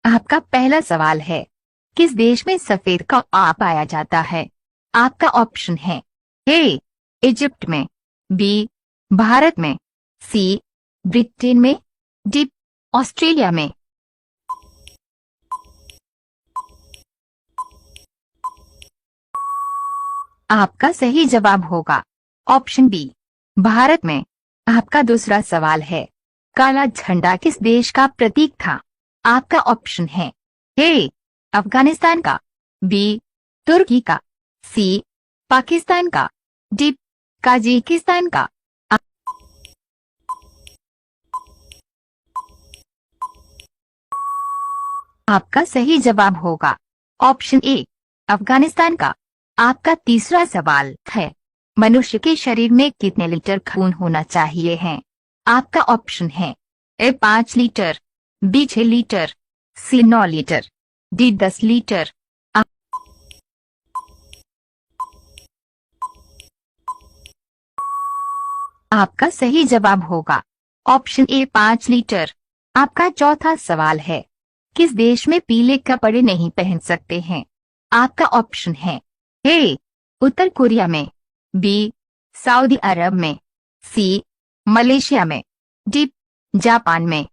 आपका पहला सवाल है, किस देश में सफेद कौआ पाया जाता है? आपका ऑप्शन है ए इजिप्ट में, बी भारत में, सी ब्रिटेन में, डी ऑस्ट्रेलिया में। आपका सही जवाब होगा ऑप्शन बी भारत में। आपका दूसरा सवाल है, काला झंडा किस देश का प्रतीक था? आपका ऑप्शन है ए अफगानिस्तान का, बी तुर्की का, सी पाकिस्तान का, डी ताजिकिस्तान का। आपका सही जवाब होगा ऑप्शन ए अफगानिस्तान का। आपका तीसरा सवाल है, मनुष्य के शरीर में कितने लीटर खून होना चाहिए है? आपका ऑप्शन है ए 5 लीटर, बी 6 लीटर, सी 9 लीटर, डी 10 लीटर। आपका सही जवाब होगा ऑप्शन ए 5 लीटर। आपका चौथा सवाल है, किस देश में पीले कपड़े नहीं पहन सकते हैं? आपका ऑप्शन है ए उत्तर कोरिया में, बी सऊदी अरब में, सी मलेशिया में, डी जापान में।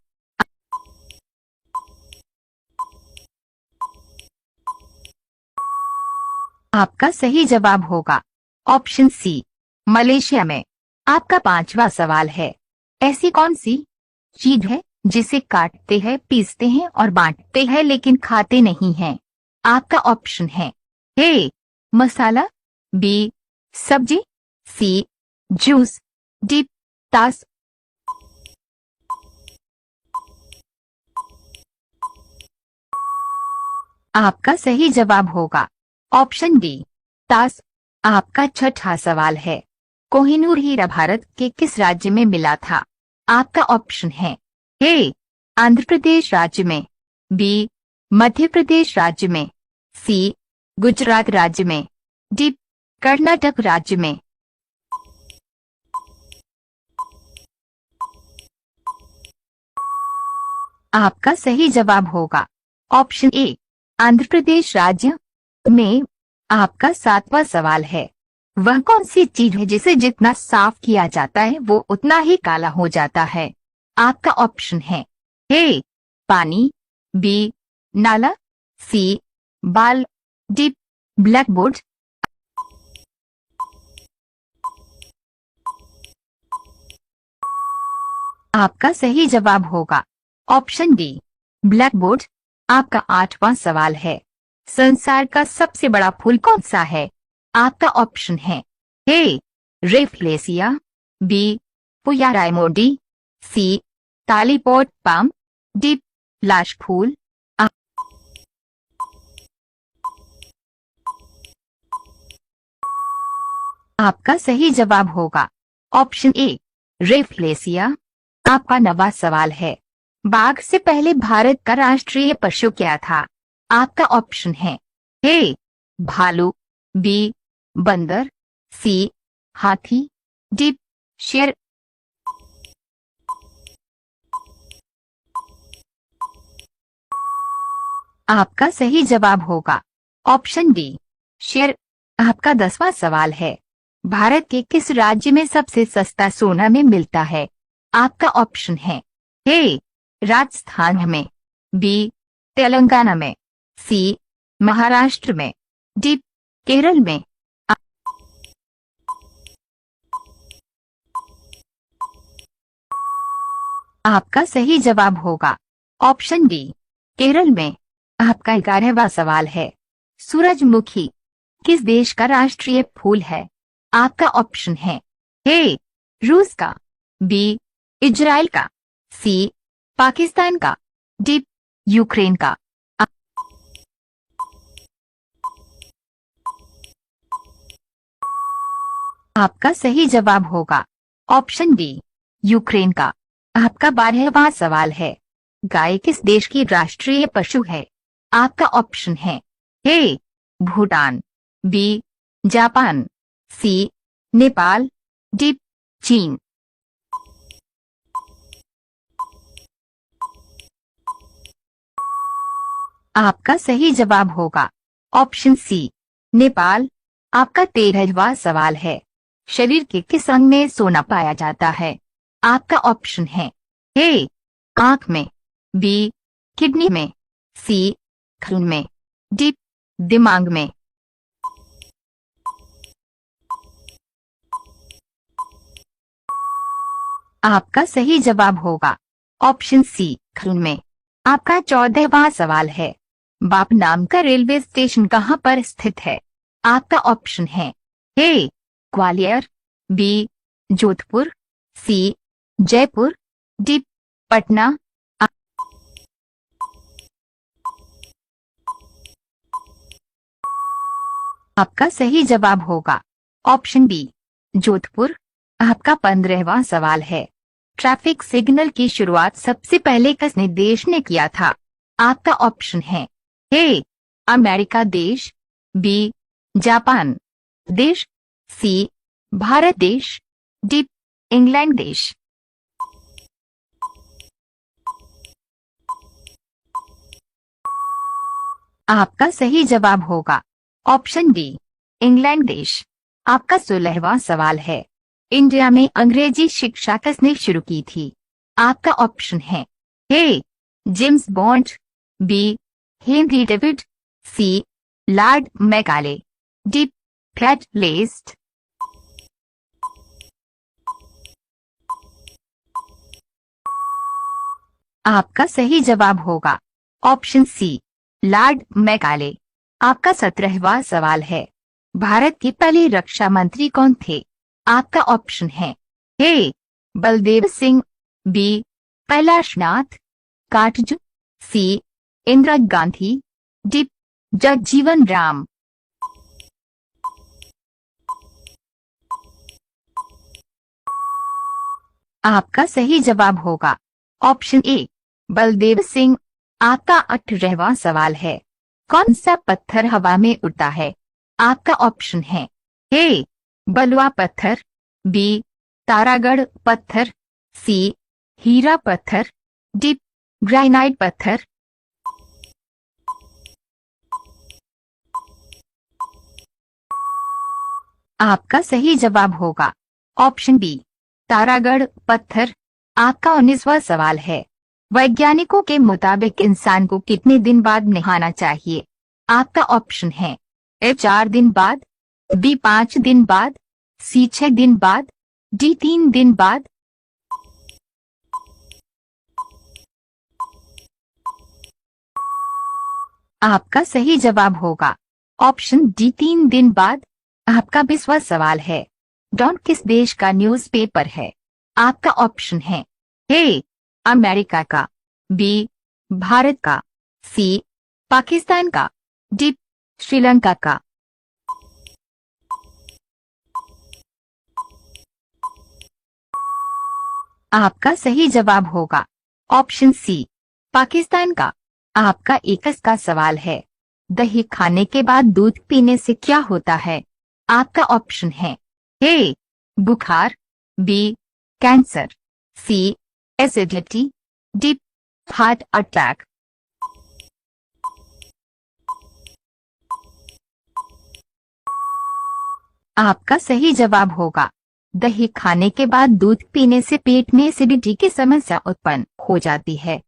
आपका सही जवाब होगा ऑप्शन सी मलेशिया में। आपका पांचवा सवाल है, ऐसी कौन सी चीज है जिसे काटते हैं, पीसते हैं और बांटते हैं लेकिन खाते नहीं हैं? आपका ऑप्शन है ए मसाला, बी सब्जी, सी जूस, डी तास। आपका सही जवाब होगा ऑप्शन डी तास। आपका छठा सवाल है, कोहिनूर हीरा भारत के किस राज्य में मिला था? आपका ऑप्शन है ए आंध्र प्रदेश राज्य में, बी मध्य प्रदेश राज्य में, सी गुजरात राज्य में, डी कर्नाटक राज्य में। आपका सही जवाब होगा ऑप्शन ए आंध्र प्रदेश राज्य में। आपका सातवां सवाल है, वह कौन सी चीज है जिसे जितना साफ किया जाता है वो उतना ही काला हो जाता है? आपका ऑप्शन है ए पानी, बी नाला, सी बाल, डी ब्लैक बोर्ड। आपका सही जवाब होगा ऑप्शन डी ब्लैक बोर्ड। आपका आठवां सवाल है, संसार का सबसे बड़ा फूल कौन सा है? आपका ऑप्शन है ए रेफलेसिया, बी पुयाराइमोडी, सी तालीपोट पाम, डी लाश फूल। आपका सही जवाब होगा ऑप्शन ए रेफलेसिया। आपका नवा सवाल है, बाघ से पहले भारत का राष्ट्रीय पशु क्या था? आपका ऑप्शन है ए भालू, बी बंदर, सी हाथी, डी शेर। आपका सही जवाब होगा ऑप्शन डी शेर। आपका 10वां सवाल है, भारत के किस राज्य में सबसे सस्ता सोना में मिलता है? आपका ऑप्शन है ए राजस्थान में, बी तेलंगाना में, सी महाराष्ट्र में, डी केरल में। आपका सही जवाब होगा ऑप्शन डी केरल में। आपका 11वां सवाल है, सूरजमुखी किस देश का राष्ट्रीय फूल है? आपका ऑप्शन है ए रूस का, बी इजराइल का, सी पाकिस्तान का, डी यूक्रेन का। आपका सही जवाब होगा ऑप्शन डी यूक्रेन का। आपका 12वां सवाल है, गाय किस देश की राष्ट्रीय पशु है? आपका ऑप्शन है ए भूटान, बी जापान, सी नेपाल, डी चीन। आपका सही जवाब होगा ऑप्शन सी नेपाल। आपका 13वां सवाल है, शरीर के किस अंग में सोना पाया जाता है? आपका ऑप्शन है ए आंख में, बी किडनी में, सी खून में, डी दिमाग में। आपका सही जवाब होगा ऑप्शन सी खून में। आपका 14वां सवाल है, बाप नाम का रेलवे स्टेशन कहाँ पर स्थित है? आपका ऑप्शन है ए ग्वालियर, बी जोधपुर, सी जयपुर, डी पटना। आपका सही जवाब होगा ऑप्शन बी जोधपुर। आपका 15वां सवाल है, ट्रैफिक सिग्नल की शुरुआत सबसे पहले किसने देश ने किया था? आपका ऑप्शन है ए अमेरिका देश, बी जापान देश, सी भारत देश, डी इंग्लैंड देश। आपका सही जवाब होगा ऑप्शन डी इंग्लैंड देश। आपका 16वां सवाल है, इंडिया में अंग्रेजी शिक्षा किसने शुरू की थी? आपका ऑप्शन है A James Bond, B Henry David, C Lord Macaulay, D flat lest. आपका सही जवाब होगा ऑप्शन सी लॉर्ड मैकाले। आपका 17वां सवाल है, भारत के पहले रक्षा मंत्री कौन थे? आपका ऑप्शन है ए बलदेव सिंह, बी कैलाशनाथ काटजू, सी इंदिरा गांधी, डी जगजीवन राम। आपका सही जवाब होगा ऑप्शन ए बलदेव सिंह। आपका 18वां सवाल है, कौन सा पत्थर हवा में उड़ता है? आपका ऑप्शन है ए बलुआ पत्थर, बी तारागढ़ पत्थर, सी हीरा पत्थर, डी ग्रेनाइट पत्थर। आपका सही जवाब होगा ऑप्शन बी तारागढ़ पत्थर। आपका 19वां सवाल है, वैज्ञानिकों के मुताबिक इंसान को कितने दिन बाद नहाना चाहिए? आपका ऑप्शन है ए 4 दिन बाद, बी 5 दिन बाद, सी 6 दिन बाद, डी 3 दिन बाद। आपका सही जवाब होगा ऑप्शन डी 3 दिन बाद। आपका 20वां सवाल है, डॉन किस देश का न्यूज़पेपर है? आपका ऑप्शन है ए अमेरिका का, बी भारत का, सी पाकिस्तान का, डी श्रीलंका का। आपका सही जवाब होगा ऑप्शन सी पाकिस्तान का। आपका 21 का सवाल है, दही खाने के बाद दूध पीने से क्या होता है? आपका ऑप्शन है ए बुखार, बी कैंसर, सी एसिडिटी, डी हार्ट अटैक। आपका सही जवाब होगा दही खाने के बाद दूध पीने से पेट में एसिडिटी की समस्या उत्पन्न हो जाती है।